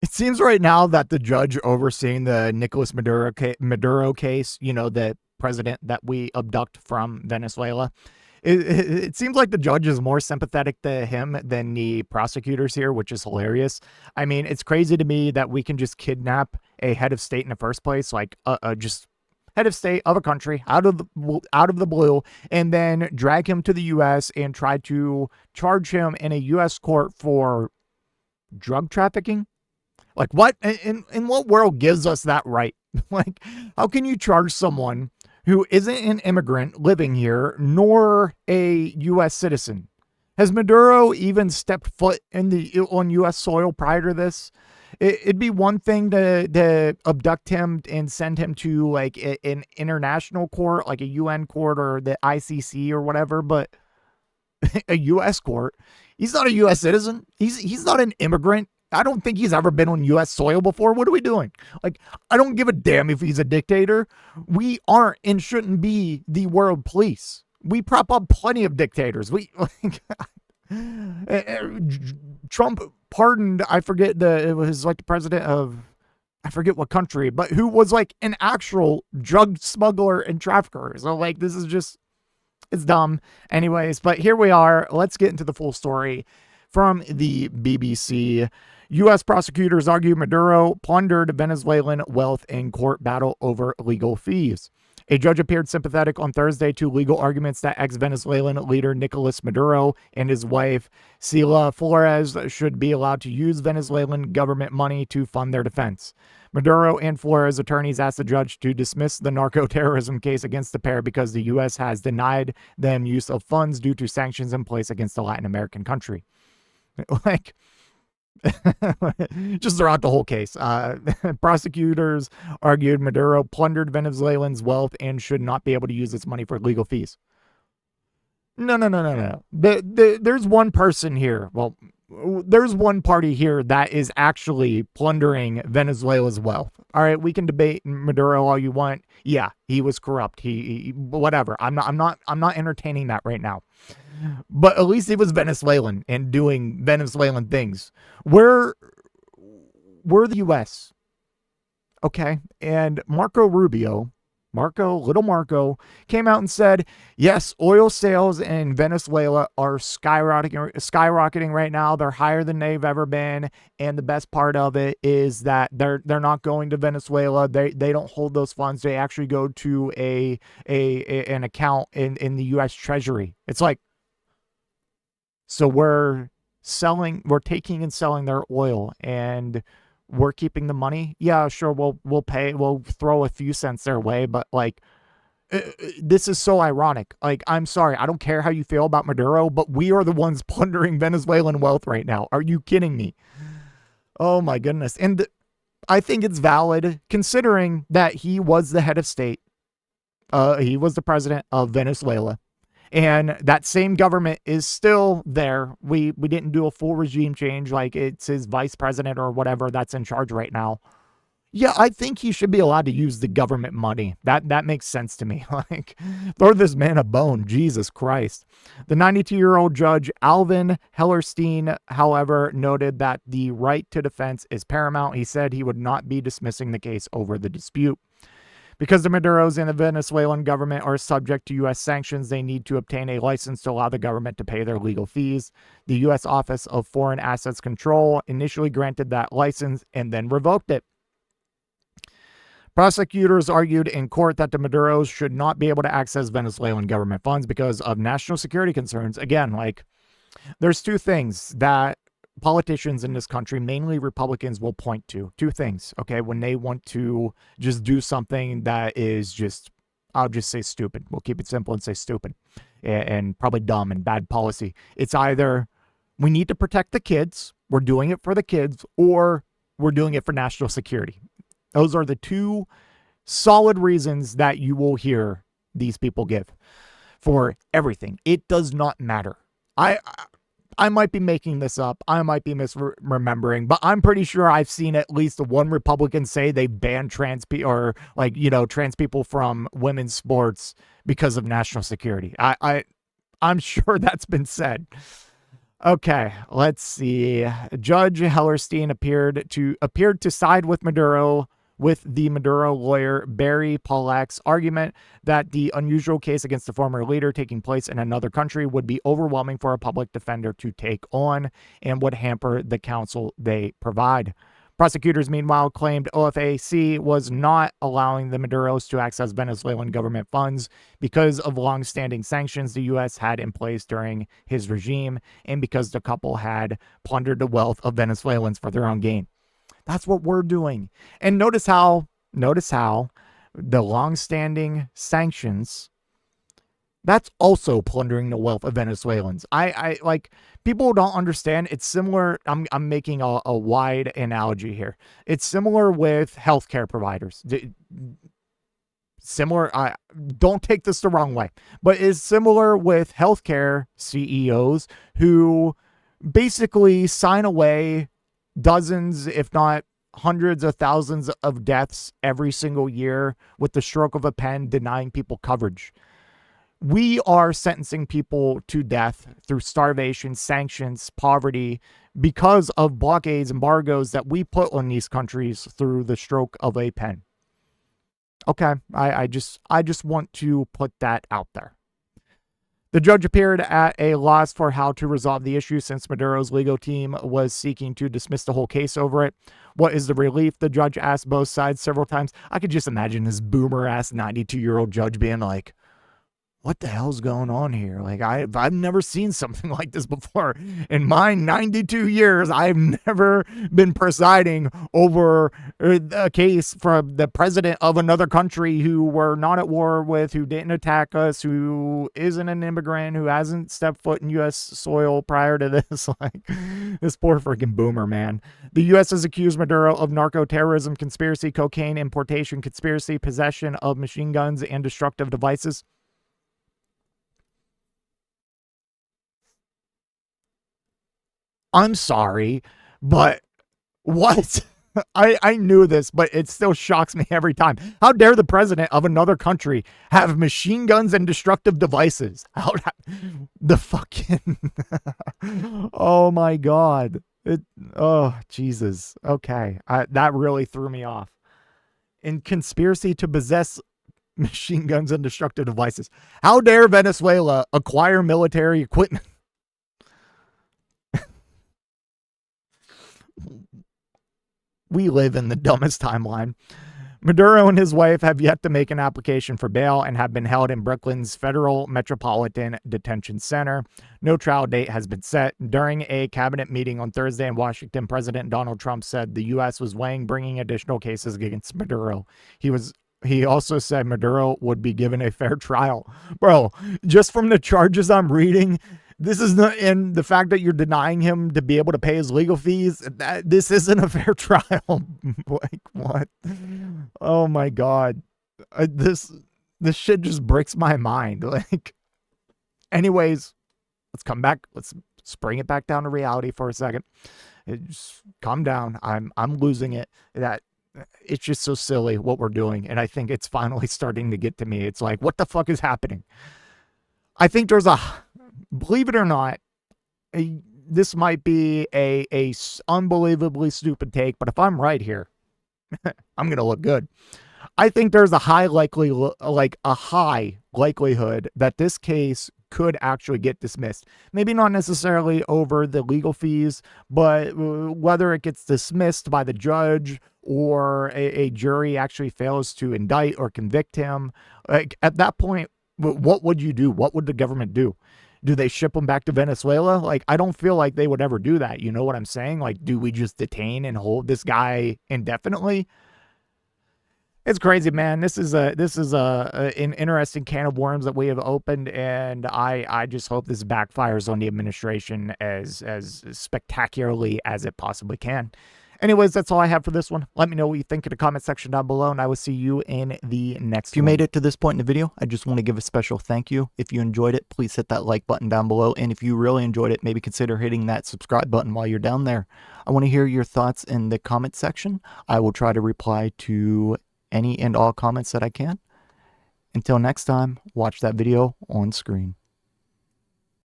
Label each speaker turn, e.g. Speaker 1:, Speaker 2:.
Speaker 1: It seems right now that the judge overseeing the Nicolás Maduro case, the president that we abduct from Venezuela, it seems like the judge is more sympathetic to him than the prosecutors here, which is hilarious. I mean, it's crazy to me that we can just kidnap a head of state in the first place, like just head of state of a country out of the blue, and then drag him to the U.S. and try to charge him in a U.S. court for drug trafficking. Like, what in what world gives us that right? Like, how can you charge someone who isn't an immigrant living here nor a U.S. citizen? Has Maduro even stepped foot on U.S. soil prior to this? It'd be one thing to abduct him and send him to like an international court, like a UN court or the ICC or whatever, but a U.S. court. He's not a U.S. citizen. He's not an immigrant. I don't think he's ever been on U.S. soil before. What are we doing? Like, I don't give a damn if he's a dictator. We aren't and shouldn't be the world police. We prop up plenty of dictators. Trump pardoned, it was like the president of, I forget what country, but who was like an actual drug smuggler and trafficker. So like, this is just, it's dumb. Anyways, but here we are. Let's get into the full story from the BBC. U.S. prosecutors argue Maduro plundered Venezuelan wealth in court battle over legal fees. A judge appeared sympathetic on Thursday to legal arguments that ex-Venezuelan leader Nicolás Maduro and his wife, Sila Flores, should be allowed to use Venezuelan government money to fund their defense. Maduro and Flores' attorneys asked the judge to dismiss the narco-terrorism case against the pair because the U.S. has denied them use of funds due to sanctions in place against the Latin American country. Like, just throughout the whole case. Prosecutors argued Maduro plundered Venezuelans' wealth and should not be able to use its money for legal fees. No. There's one person here. Well, there's one party here that is actually plundering Venezuela's wealth. All right, we can debate Maduro all you want. Yeah, he was corrupt. He whatever. I'm not entertaining that right now. But at least he was Venezuelan and doing Venezuelan things. We're the U.S. Okay, and Little Marco, came out and said, yes, oil sales in Venezuela are skyrocketing right now. They're higher than they've ever been. And the best part of it is that they're not going to Venezuela. They don't hold those funds. They actually go to an account in the U.S. Treasury. It's like, so we're taking and selling their oil and we're keeping the money. Yeah, sure. We'll pay. We'll throw a few cents their way, but like, this is so ironic. Like, I'm sorry. I don't care how you feel about Maduro, but we are the ones plundering Venezuelan wealth right now. Are you kidding me? Oh my goodness. And I think it's valid considering that he was the head of state. He was the president of Venezuela. And that same government is still there. We didn't do a full regime change, like it's his vice president or whatever that's in charge right now. Yeah, I think he should be allowed to use the government money. That makes sense to me. Like, throw this man a bone. Jesus Christ. The 92-year-old judge, Alvin Hellerstein, however, noted that the right to defense is paramount. He said he would not be dismissing the case over the dispute. Because the Maduros and the Venezuelan government are subject to U.S. sanctions, they need to obtain a license to allow the government to pay their legal fees. The U.S. Office of Foreign Assets Control initially granted that license and then revoked it. Prosecutors argued in court that the Maduros should not be able to access Venezuelan government funds because of national security concerns. Again, like, there's two things that politicians in this country, mainly Republicans, will point to. Two things, okay, when they want to just do something that is just, I'll just say stupid. We'll keep it simple and say stupid and probably dumb and bad policy. It's either we need to protect the kids, we're doing it for the kids, or we're doing it for national security. Those are the two solid reasons that you will hear these people give for everything. It does not matter. I might be making this up. I might be misremembering, but I'm pretty sure I've seen at least one Republican say they banned trans people from women's sports because of national security. I'm sure that's been said. Okay, let's see. Judge Hellerstein appeared to side with Maduro, with the Maduro lawyer Barry Pollack's argument that the unusual case against the former leader taking place in another country would be overwhelming for a public defender to take on and would hamper the counsel they provide. Prosecutors, meanwhile, claimed OFAC was not allowing the Maduros to access Venezuelan government funds because of long-standing sanctions the U.S. had in place during his regime and because the couple had plundered the wealth of Venezuelans for their own gain. That's what we're doing. And notice how the long-standing sanctions, that's also plundering the wealth of Venezuelans. I like, people don't understand. It's similar. I'm making a wide analogy here. It's similar with healthcare providers. Similar. I don't take this the wrong way, but it's similar with healthcare CEOs who basically sign away dozens, if not hundreds of thousands of deaths every single year with the stroke of a pen, denying people coverage. We are sentencing people to death through starvation, sanctions, poverty, because of blockades, embargoes that we put on these countries through the stroke of a pen. Okay, I just want to put that out there. The judge appeared at a loss for how to resolve the issue since Maduro's legal team was seeking to dismiss the whole case over it. What is the relief? The judge asked both sides several times. I could just imagine this boomer-ass 92-year-old judge being like, what the hell's going on here? Like, I've never seen something like this before. In my 92 years, I've never been presiding over a case from the president of another country who we're not at war with, who didn't attack us, who isn't an immigrant, who hasn't stepped foot in U.S. soil prior to this. Like, this poor freaking boomer, man. The U.S. has accused Maduro of narco-terrorism, conspiracy, cocaine importation, conspiracy, possession of machine guns, and destructive devices. I'm sorry, but what? I knew this, but it still shocks me every time. How dare the president of another country have machine guns and destructive devices? How the fucking oh my god. Oh Jesus. Okay. That really threw me off. In conspiracy to possess machine guns and destructive devices. How dare Venezuela acquire military equipment? We live in the dumbest timeline. Maduro and his wife have yet to make an application for bail and have been held in Brooklyn's Federal Metropolitan Detention Center. No trial date has been set. During a cabinet meeting on Thursday in Washington, President Donald Trump said the U.S. was weighing bringing additional cases against Maduro. He also said Maduro would be given a fair trial. Bro, just from the charges I'm reading, this is not, and the fact that you're denying him to be able to pay his legal fees, this isn't a fair trial. Like, what? Oh my God. This shit just breaks my mind. Like, anyways, let's come back. Let's bring it back down to reality for a second. Just calm down. I'm losing it. That it's just so silly what we're doing. And I think it's finally starting to get to me. It's like, what the fuck is happening? I think there's believe it or not, this might be a unbelievably stupid take, but if I'm right here, I'm going to look good. I think there's a high likelihood that this case could actually get dismissed. Maybe not necessarily over the legal fees, but whether it gets dismissed by the judge or a jury actually fails to indict or convict him. Like, at that point, what would you do? What would the government do? Do they ship him back to Venezuela? Like, I don't feel like they would ever do that. You know what I'm saying? Like, do we just detain and hold this guy indefinitely? It's crazy, man. This is an interesting can of worms that we have opened, and I just hope this backfires on the administration as spectacularly as it possibly can. Anyways, that's all I have for this one. Let me know what you think in the comment section down below, and I will see you in the next one. If you made it to this point in the video, I just want to give a special thank you. If you enjoyed it, please hit that like button down below, and if you really enjoyed it, maybe consider hitting that subscribe button while you're down there. I want to hear your thoughts in the comment section. I will try to reply to any and all comments that I can. Until next time, watch that video on screen.